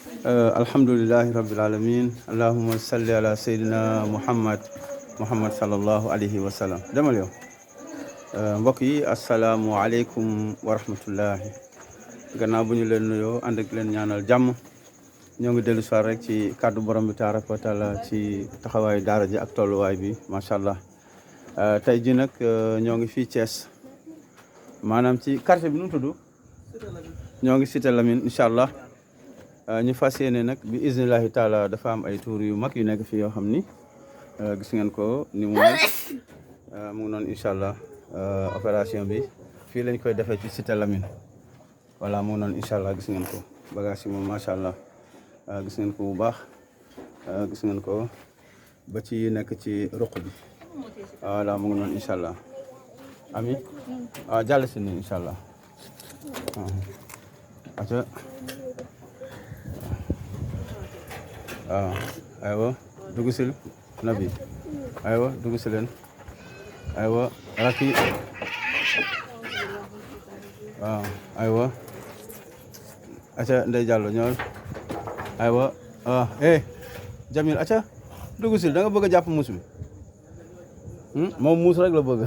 alhamdulillahi rabbil alamin allahumma salli ala sayyidina muhammad sallallahu alayhi wa sallam demal yow mbokk yi asalaamualeykum wa rahmatullahi gannaaw bu ñu leen nuyoo ànd ak leen ñaanal jàmm ñoo ngi dellu soir rek ci kàddu borom bi tabaraka wa taala ci taxawaayu daara ji ak tolluwaay bi macha allah tey ji nag ñoo ngi fii Thiès maanaam ci quartier bi nu mu tudd ñoo ngi cité Lamine incha allah ñu fas yéene nag bi iznillahi taala dafa am ay tuur yu mag yu nekk fii yoo xam ni gis ngeen ko ni mu mel mu ngi noonu incha allah opération bi fii lañ koy defee ci cité Lamine voilà mu ngi noonu incha allah gis ngeen ko bagage yi moom macha allah gis ngeen ko bu baax gis ngeen ko ba ci nekk ci ruq bi voilà mu ngi noonu incha allah ami waaw jàll si nii incha allah aca waaw aywa dugg sil nabi aywa dugg si leen aywa rakki waaw aywa aca ndey jàllo ñool aywa Jamil aca dugg sil da nga bëgg a jàpp muus mi moom muus rek la bëgg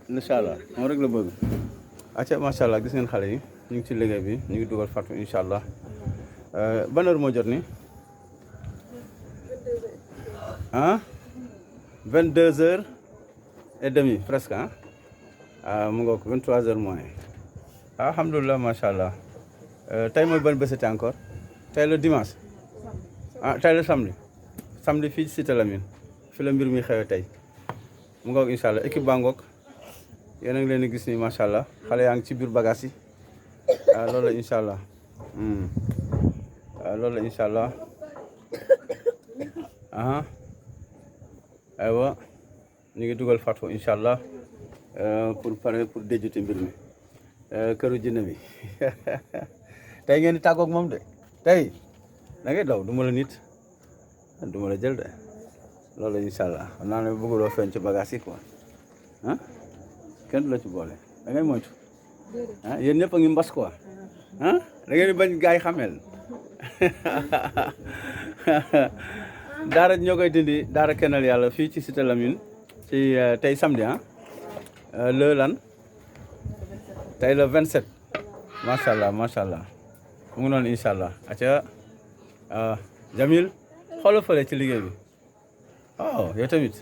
incha allah moom rek la bëgg aca macha allah gis ngeen xale yi ñu ngi ci liggéey bi ñu ngi dugal fatu incha allah ban heure moo jot ni 22h30 presque mu ngoog 23h moins alhamdulilah macha allah tey mooy ban bésati encore tey la dimanche tey la samedi fii ci cité Lamine fi la mbir mi xewe tey mu ngoog incha allah équipe baa ngoog yéen a ngi leen di gis ni macha allah xale yaa ngi ci biir bagage yi loolu la incha allah loolu la incha allah aywa ñu ngi dugal fatwa incha allah pour pare pour déjute mbir mi këru jinne bi tey ngeen di tàggoog moom de tey da ngay daw du ma la nit du ma la jël de loolu la incha allah xam naa ne bëgguloo feeñ ci bagage yi quoi kenn du la ci boole da ngay moytu yéen ñëpp a ngi mbas quoi da ngeen di bañ gaay xamel daara ñoo koy dindi daara kennal yàlla fii ci cité Lamine ci tey samedi le lan tey le 27 macha allah macha allah mu ngi noonu incha allah aca Jamil xoolal fële ci liggéey bi yow tamit